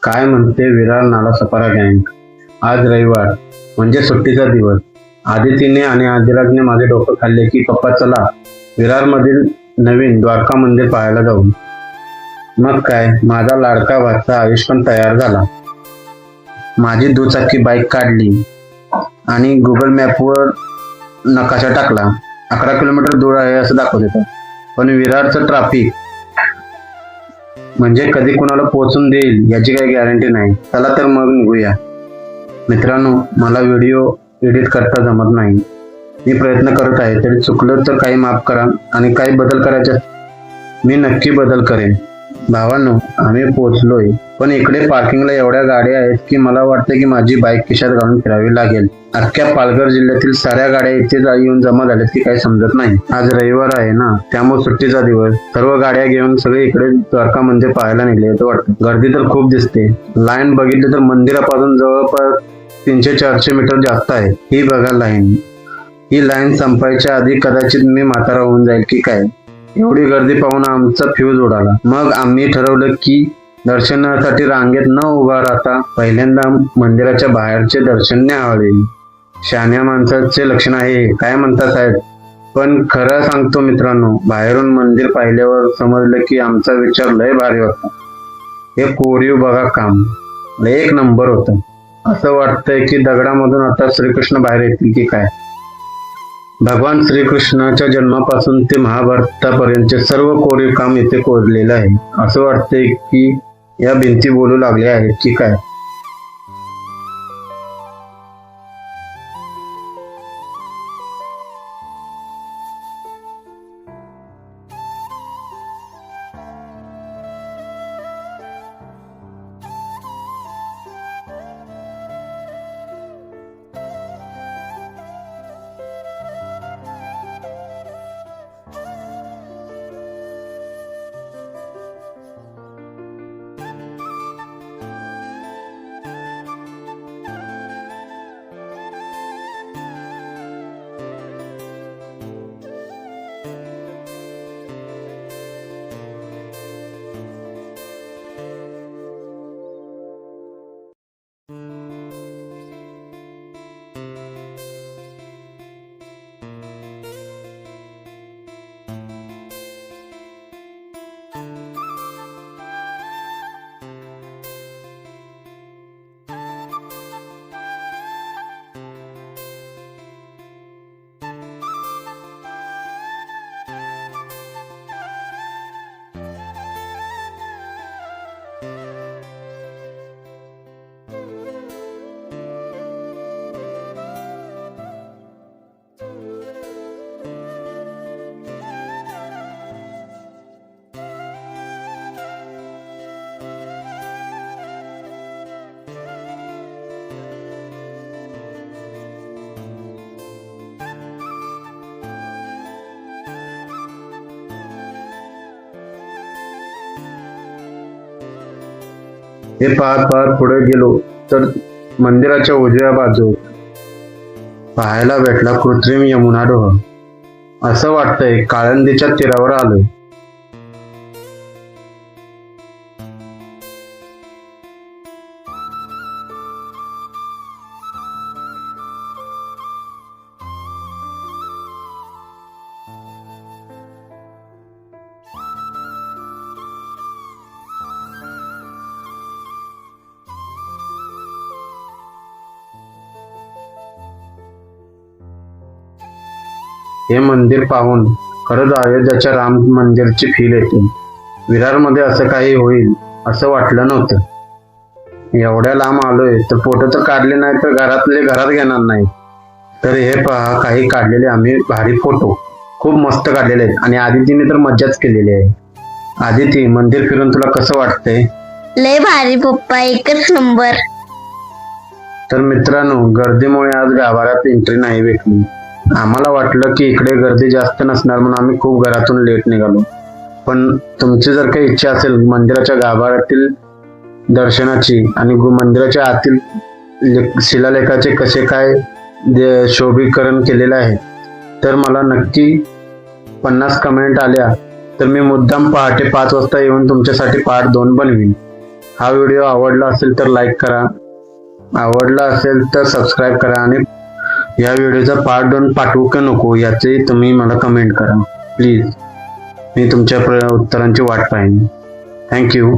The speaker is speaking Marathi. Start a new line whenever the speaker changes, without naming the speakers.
काय म्हणते विरार नालासोपारा गँग. आज रविवार म्हणजे सुट्टीचा दिवस. आदितीने आणि आदिराजने माझे डोकं खाल्ले की पप्पा चला विरार मधील नवीन द्वारका मंदिर पाहायला जाऊ. मग काय, माझा लाडका भाचा आयुष पण तयार झाला. माझी दुचाकी बाईक काढली आणि गुगल मॅपवर नकाशा टाकला. 11 किलोमीटर दूर आहे असं दाखवत होतं, पण विरारचं ट्रॅफिक म्हणजे कधी कुणाला पोहोचून देईल याची काही गॅरंटी नाही. चला तर मग निघूया. मित्रांनो, मला व्हिडिओ एडिट करता जमत नाही. मी प्रयत्न करत आहे, तरी चुकलं तर काही माफ करा आणि काही बदल करायचे मी नक्की बदल करेन. भावांनो, आम्ही पोहोचलोय, पण इकडे पार्किंगला एवढ्या गाड्या आहेत की मला वाटतं की माझी बाईक खिशात घालून फिरावी लागेल. अख्ख्या पालघर जिल्ह्यातील साऱ्या गाड्या इथे येऊन जमा झाल्यात की काही समजत नाही. आज रविवार आहे ना, त्यामुळे सुट्टीचा दिवस. सर्व गाड्या घेऊन सगळे इकडे द्वारका मंदिर पाहायला निघले असं वाटतं. गर्दी तर खूप दिसते. लाईन बघितली तर मंदिरापासून जवळपास 300-400 मीटर जास्त आहे. ही बघा लाईन. ही लाईन संपायच्या आधी कदाचित मी म्हातारा होऊन जाईल की काय. एवढी गर्दी पाहून आमचा फ्यूज उडाला. मग आम्ही ठरवलं की दर्शनासाठी रांगेत न उभा राहता पहिल्यांदा मंदिराच्या बाहेरचे दर्शन न्यावे. शहाण्या माणसाचे लक्षण आहे, काय म्हणता साहेब? पण खरं सांगतो मित्रांनो, बाहेरून मंदिर पाहिल्यावर समजलं की आमचा विचार लय भारी होता. हे कोरीव बघा काम एक नंबर होतं. असं वाटतंय की दगडामधून आता श्रीकृष्ण बाहेर येतील की काय. भगवान श्रीकृष्णाच्या जन्मापासून ते महाभारतापर्यंतचे सर्व कोरीव काम इथे कोरलेलं आहे. असं वाटतंय की या भिंती बोलू लागल्या आहेत की काय. हे पाहत पाहत पुढे गेलो तर मंदिराच्या उजव्या बाजूत पाहायला भेटला कृत्रिम यमुना डोह. असं वाटतंय काळंदीच्या तीरावर आलोय. हे मंदिर पाहून खरंच अयोध्याच्या राम मंदिरची फील येते. विरारमध्ये असं काही होईल असं वाटलं नव्हतं. एवढ्या लांब आलोय तर फोटो तर काढले नाही तर घरातले घरात घेणार नाही. तर हे पहा, काही काढलेले आम्ही भारी फोटो खूप मस्त काढलेले आहेत आणि आदितीने तर मज्जाच केलेली आहे. आदिती, मंदिर फिरून तुला कसं वाटतंय?
लय भारी पप्पा, एकच नंबर.
तर मित्रांनो, गर्दीमुळे आज गाभाऱ्यात एंट्री नाही भेटली. आम्हाला वाटलं की इकडे गर्दी जास्त नसणार म्हणून आम्ही खूप घरातून लेट निघालो. पण तुमची जर काही इच्छा असेल मंदिराच्या गाभाऱ्यातील दर्शनाची आणि मंदिराच्या आतील शिलालेखाचे कसे काय शोभीकरण केलेलं आहे, तर मला नक्की 50 कमेंट आल्या तर मी मुद्दाम पहाटे 5 वाजता येऊन तुमच्यासाठी पार्ट 2 बनवीन. हा व्हिडिओ आवडला असेल तर लाईक करा, आवडला असेल तर सबस्क्राईब करा आणि या व्हिडिओचा पार्ट 2 पाठवू का नको याचे तुम्ही मला कमेंट करा प्लीज. मी तुमच्या उत्तरांची वाट पाहीन. थँक्यू.